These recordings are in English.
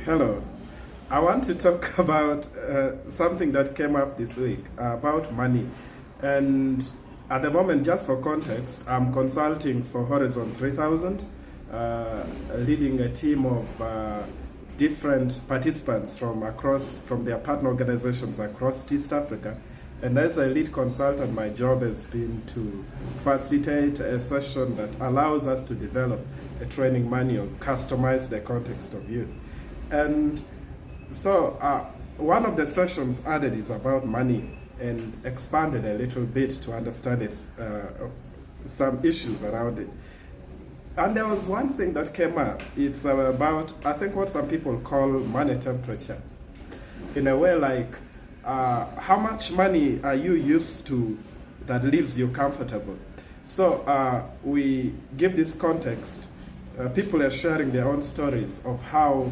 Hello. I want to talk about something that came up this week about money. And at the moment, just for context, I'm consulting for Horizon 3000, leading a team of different participants from their partner organizations across East Africa. And as a lead consultant, my job has been to facilitate a session that allows us to develop a training manual customized to the context of youth. And so one of the sessions added is about money and expanded a little bit to understand some issues around it. And there was one thing that came up. It's about, I think, what some people call money temperature. In a way, like, how much money are you used to that leaves you comfortable? So we give this context. People are sharing their own stories of how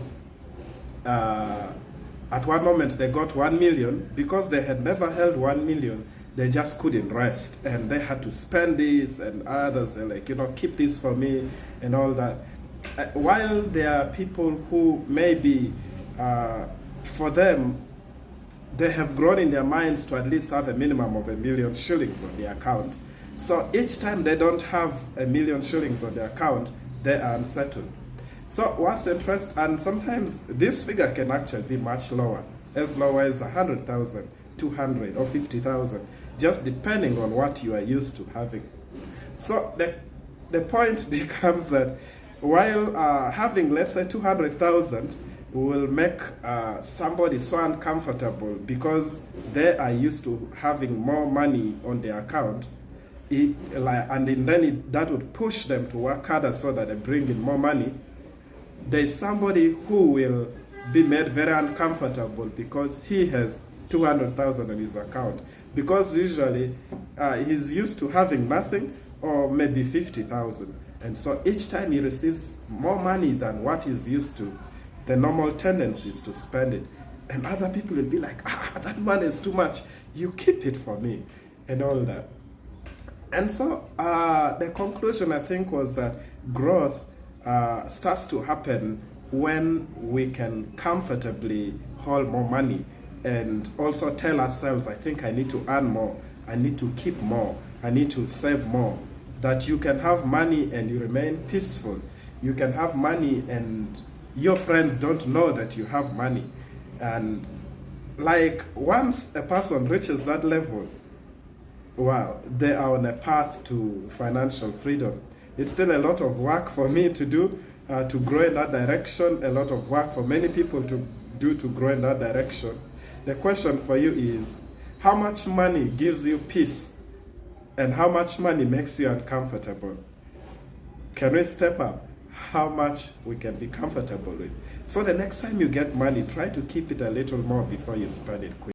at one moment they got 1 million. Because they had never held 1 million, they just couldn't rest, and they had to spend this, and others are like, keep this for me and all that. While there are people who maybe for them, they have grown in their minds to at least have a minimum of 1 million shillings on their account. So each time they don't have 1 million shillings on their account, they are unsettled. So what's interesting, and sometimes this figure can actually be much lower, as low as 100,000, 200 or 50,000, just depending on what you are used to having. So the point becomes that while having, let's say, 200,000 will make somebody so uncomfortable because they are used to having more money on their account, that would push them to work harder so that they bring in more money. There's somebody who will be made very uncomfortable because he has 200,000 on his account, because usually he's used to having nothing or maybe 50,000, and so each time he receives more money than what he's used to, the normal tendency is to spend it, and other people will be like, that money is too much, you keep it for me, and all that. And so the conclusion, I think, was that growth starts to happen when we can comfortably hold more money and also tell ourselves, I think I need to earn more, I need to keep more, I need to save more. That you can have money and you remain peaceful. You can have money and your friends don't know that you have money. And like, once a person reaches that level, wow, they are on a path to financial freedom. It's still a lot of work for me to do to grow in that direction, a lot of work for many people to do to grow in that direction. The question for you is, how much money gives you peace and how much money makes you uncomfortable? Can we step up how much we can be comfortable with? So the next time you get money, try to keep it a little more before you spend it quickly.